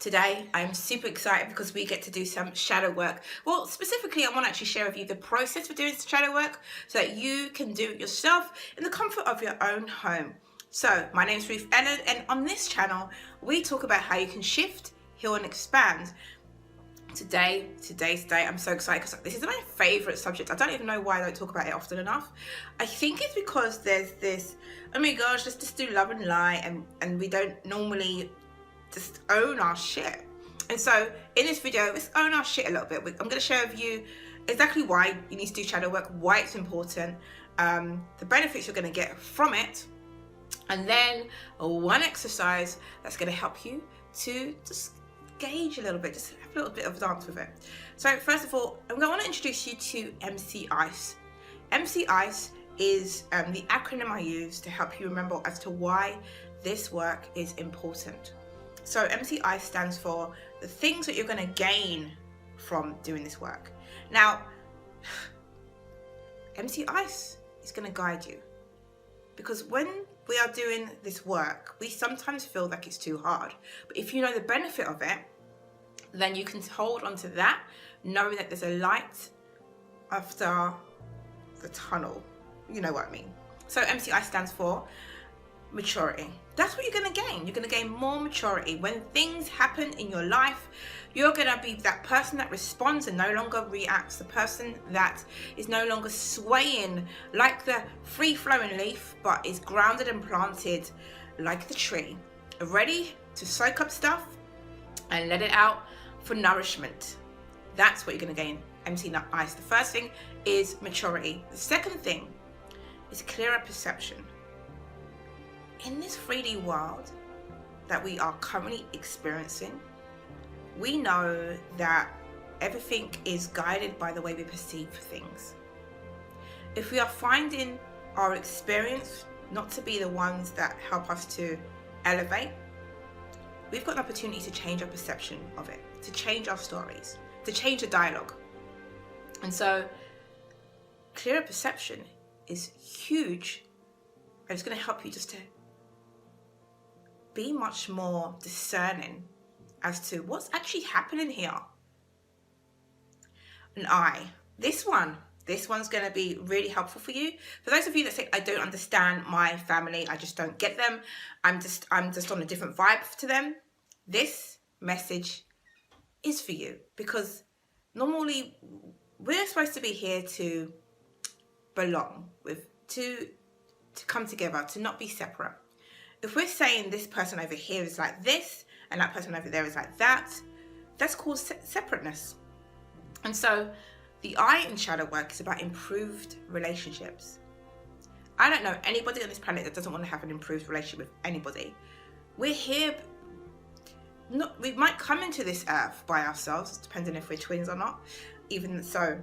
Today, I'm super excited because we get to do some shadow work. Well, specifically, I want to actually share with you the process for doing shadow work so that you can do it yourself in the comfort of your own home. So, my name is Ruth-Ellen, and on this channel, we talk about how you can shift, heal, and expand. Today, I'm so excited because this is my favorite subject. I don't even know why I don't talk about it often enough. I think it's because there's this, oh my gosh, let's just do love and light, and we don't normally just own our shit. And so in this video, let's own our shit a little bit. I'm going to share with you exactly why you need to do shadow work, why it's important, the benefits you're going to get from it, and then one exercise that's going to help you to just gauge a little bit, just have a little bit of dance with it. So first of all, I'm going to want to introduce you to MC ICE. MC ICE is the acronym I use to help you remember as to why this work is important. So MC ICE stands for the things that you're going to gain from doing this work. Now, MC ICE is going to guide you, because when we are doing this work, we sometimes feel like it's too hard. But if you know the benefit of it, then you can hold on to that, knowing that there's a light after the tunnel. You know what I mean. So MC ICE stands for maturity. That's what you're going to gain. You're going to gain more maturity. When things happen in your life, you're going to be that person that responds and no longer reacts, the person that is no longer swaying like the free-flowing leaf, but is grounded and planted like the tree, ready to soak up stuff and let it out for nourishment. That's what you're going to gain, MC ICE. The first thing is maturity. The second thing is clearer perception. In this 3D world that we are currently experiencing, we know that everything is guided by the way we perceive things. If we are finding our experience not to be the ones that help us to elevate, we've got an opportunity to change our perception of it, to change our stories, to change the dialogue. And so clearer perception is huge, and it's going to help you just to be much more discerning as to what's actually happening here. And this one's going to be really helpful for you. For those of you that say, I don't understand my family, I just don't get them, I'm just on a different vibe to them, this message is for you, because normally we're supposed to be here to belong with, to come together, to not be separate. If we're saying this person over here is like this and that person over there is like that, that's called separateness. And so the I in shadow work is about improved relationships. I don't know anybody on this planet that doesn't want to have an improved relationship with anybody. We're here, we might come into this earth by ourselves, depending if we're twins or not, even so.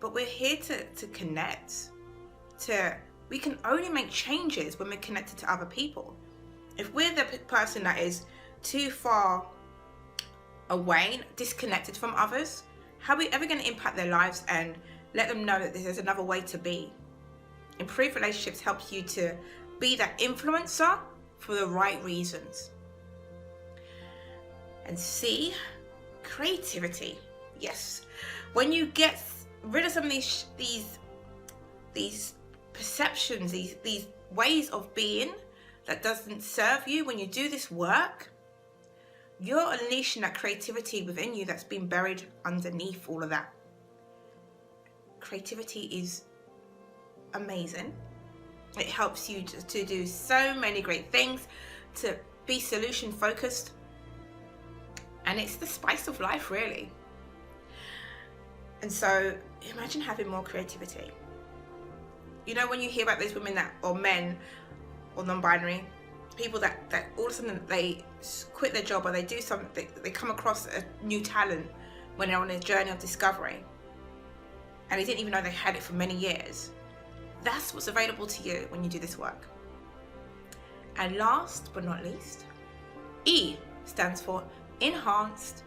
But we're here to connect, we can only make changes when we're connected to other people. If we're the person that is too far away, disconnected from others, how are we ever going to impact their lives and let them know that there's another way to be? Improved relationships help you to be that influencer for the right reasons. And C, creativity. Yes, when you get rid of some of these perceptions, these ways of being that doesn't serve you, when you do this work, you're unleashing that creativity within you that's been buried underneath all of that. Creativity is amazing. It helps you to do so many great things, to be solution focused, and it's the spice of life, really. And so imagine having more creativity. You know, when you hear about those women that, or men, or non-binary, people that all of a sudden they quit their job or they do something, they come across a new talent when they're on a journey of discovery, and they didn't even know they had it for many years. That's what's available to you when you do this work. And last but not least, E stands for enhanced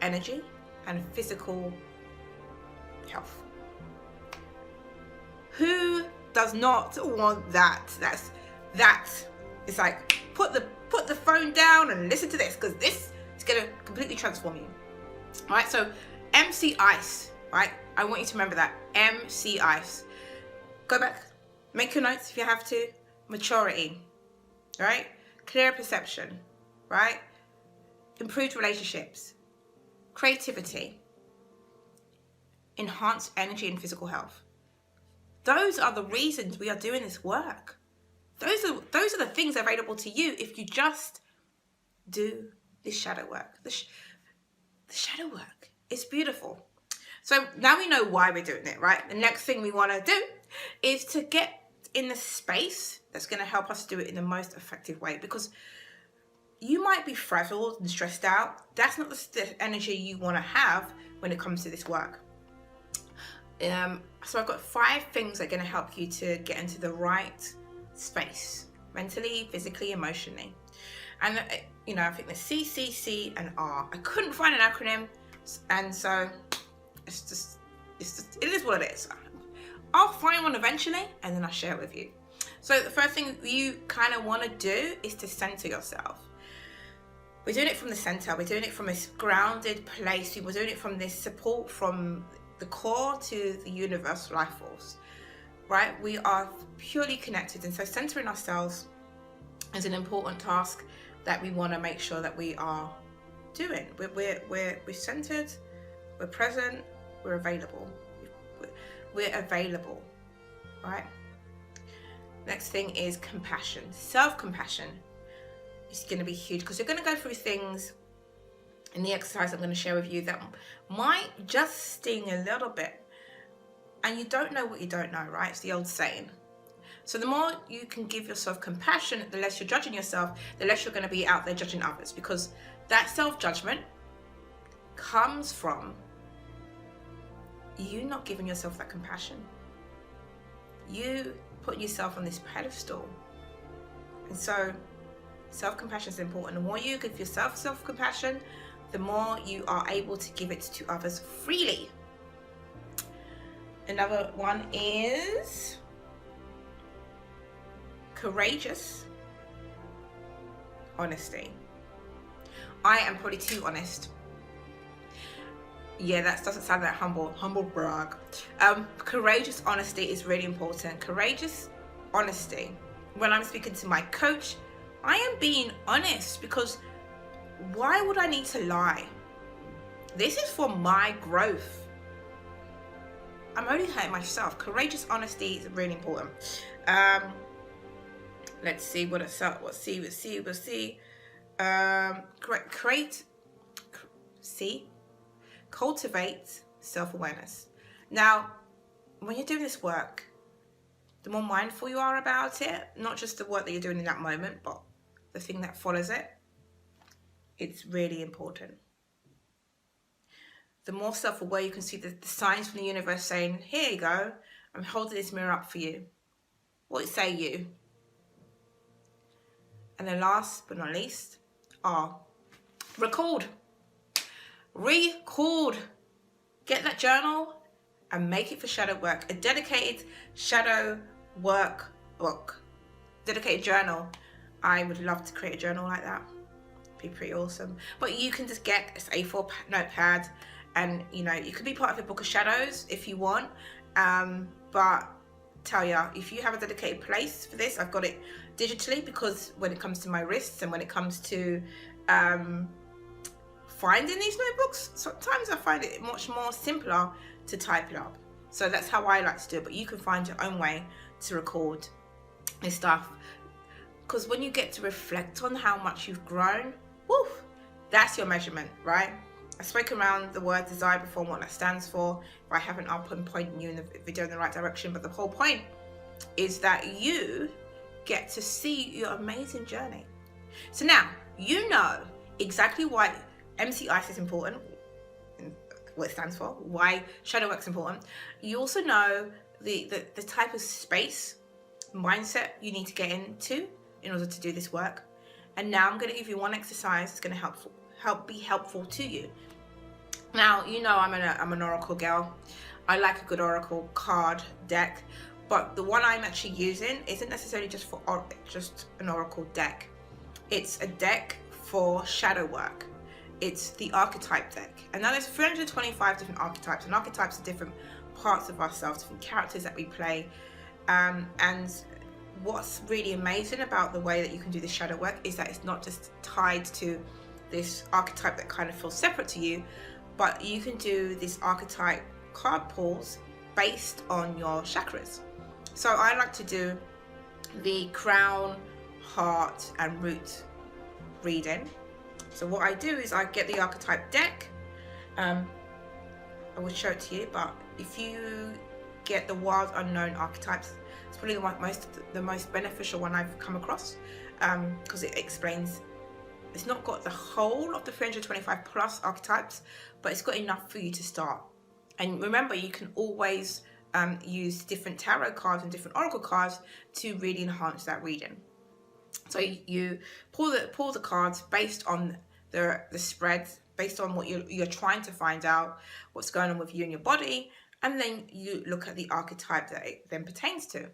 energy and physical health. Who does not want that? It's like put put the phone down and listen to this, because this is going to completely transform you. All right, so MC ICE, right? I want you to remember that. MC ICE. Go back, make your notes if you have to. Maturity, right? Clear perception, right? Improved relationships, creativity, enhanced energy and physical health. Those are the reasons we are doing this work. Those are the things available to you if you just do this shadow work. The shadow work. It's beautiful. So now we know why we're doing it, right? The next thing we want to do is to get in the space that's going to help us do it in the most effective way, because you might be frazzled and stressed out. That's not the energy you want to have when it comes to this work. So I've got 5 things that are going to help you to get into the right space, mentally, physically, emotionally. And you know, I think there's C, C, C, and R. I couldn't find an acronym, and so it is what it is. I'll find one eventually, and then I'll share it with you. So the first thing you kind of want to do is to center yourself. We're doing it from the center. We're doing it from this grounded place. We're doing it from this support from the core to the universal life force, right? We are purely connected, and so centering ourselves is an important task that we want to make sure that we are doing. We're centered, we're present, we're available. We're available, right? Next thing is compassion. Self-compassion is going to be huge, because you're going to go through things in the exercise I'm going to share with you that might just sting a little bit, and you don't know what you don't know, right? It's the old saying. So the more you can give yourself compassion, the less you're judging yourself, the less you're going to be out there judging others, because that self-judgment comes from you not giving yourself that compassion. You put yourself on this pedestal. And so self-compassion is important. The more you give yourself self-compassion, the more you are able to give it to others freely. Another one is courageous honesty. I am probably too honest. Yeah, that doesn't sound like humble brag. Courageous honesty is really important. Courageous honesty. When I'm speaking to my coach, I am being honest, because why would I need to lie? This is for my growth. I'm only hurting myself. Courageous honesty is really important. Let's see what it's up. What C with C with C. Cultivate self-awareness. Now, when you're doing this work, the more mindful you are about it, not just the work that you're doing in that moment, but the thing that follows it, it's really important. The more self-aware you can see the signs from the universe saying, here you go, I'm holding this mirror up for you. What say you? And then last but not least are record. Record. Get that journal and make it for shadow work. A dedicated shadow work book. Dedicated journal. I would love to create a journal like that. Be pretty awesome. But you can just get this A4 notepad, and you know, you could be part of a book of shadows if you want. But tell ya, if you have a dedicated place for this, I've got it digitally, because when it comes to my wrists and when it comes to finding these notebooks, sometimes I find it much more simpler to type it up. So that's how I like to do it, but you can find your own way to record this stuff, because when you get to reflect on how much you've grown, woo, that's your measurement, right? I spoke around the word desire before and what that stands for. If I haven't, I'll point you in the video in the right direction, but the whole point is that you get to see your amazing journey. So now you know exactly why MCICE is important, what it stands for, why shadow work is important. You also know the type of space, mindset you need to get into in order to do this work. And now I'm going to give you one exercise that's going to be helpful to you. Now, you know I'm an oracle girl. I like a good oracle card deck, but the one I'm actually using isn't necessarily just for just an oracle deck. It's a deck for shadow work. It's the archetype deck. And now there's 325 different archetypes, and archetypes are different parts of ourselves, different characters that we play. And what's really amazing about the way that you can do the shadow work is that it's not just tied to this archetype that kind of feels separate to you, but you can do this archetype card pulls based on your chakras. So I like to do the crown, heart and root reading. So what I do is I get the archetype deck. I will show it to you, but if you get the wild unknown archetypes, it's probably the most beneficial one I've come across, because it explains, it's not got the whole of the 325 plus archetypes, but it's got enough for you to start. And remember, you can always use different tarot cards and different oracle cards to really enhance that reading. So you pull the cards based on the spread, based on what you're trying to find out, what's going on with you and your body, and then you look at the archetype that it then pertains to.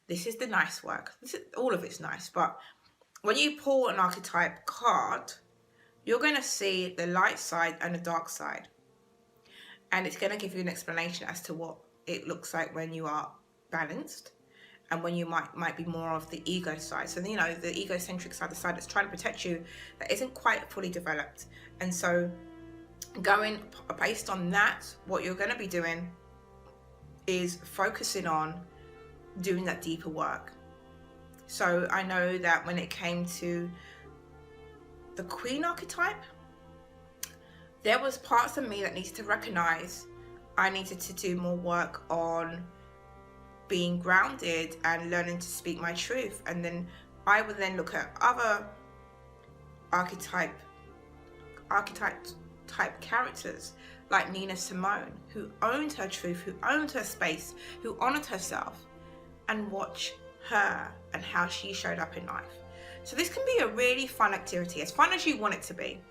This is the nice work. All of it's nice, but when you pull an archetype card, you're going to see the light side and the dark side, and it's going to give you an explanation as to what it looks like when you are balanced, and when you might be more of the ego side. So, you know, the egocentric side, the side that's trying to protect you, that isn't quite fully developed. And so going based on that, what you're going to be doing is focusing on doing that deeper work. So I know that when it came to the Queen archetype, there was parts of me that needed to recognize I needed to do more work on being grounded and learning to speak my truth. And then I would then look at other archetype type characters like Nina Simone, who owned her truth, who owned her space, who honored herself, and watch her and how she showed up in life. So this can be a really fun activity, as fun as you want it to be.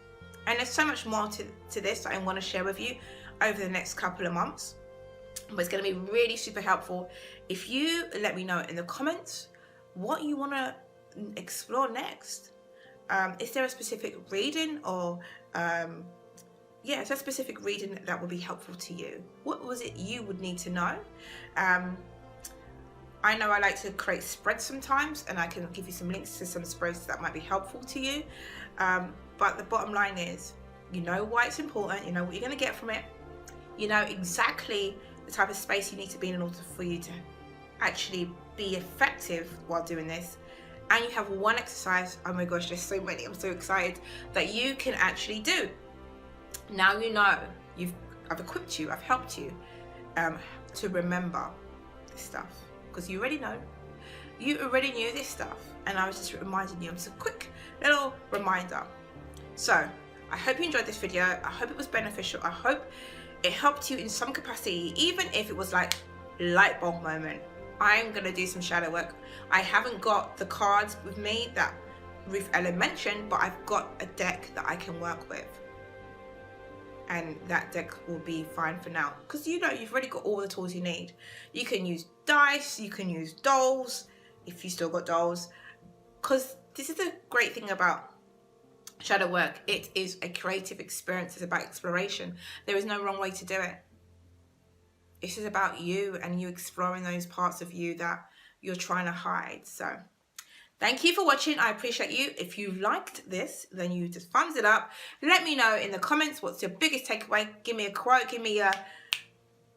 And there's so much more to this that I want to share with you over the next couple of months. But it's going to be really super helpful if you let me know in the comments what you want to explore next. Is there a specific reading, or is there a specific reading that would be helpful to you? What was it you would need to know? I know I like to create spreads sometimes, and I can give you some links to some spreads that might be helpful to you. But the bottom line is, you know why it's important, you know what you're going to get from it, you know exactly the type of space you need to be in order for you to actually be effective while doing this. And you have one exercise, oh my gosh, there's so many, I'm so excited, that you can actually do. Now you know, I've equipped you, I've helped you to remember this stuff, because you already know, you already knew this stuff, and I was just reminding you. It's a quick little reminder. So I hope you enjoyed this video. I hope it was beneficial. I hope it helped you in some capacity, even if it was like light bulb moment. I'm gonna do some shadow work. I haven't got the cards with me that Ruth-Ellen mentioned, but I've got a deck that I can work with, and that deck will be fine for now, because you know you've already got all the tools you need. You can use dice, you can use dolls if you still got dolls, because this is the great thing about shadow work. It is a creative experience. It's about exploration. There is no wrong way to do it. This is about you and you exploring those parts of you that you're trying to hide. So thank you for watching. I appreciate you. If you liked this, then you just thumbs it up. Let me know in the comments what's your biggest takeaway. Give me a quote, give me a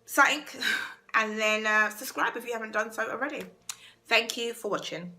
something, and then subscribe if you haven't done so already. Thank you for watching.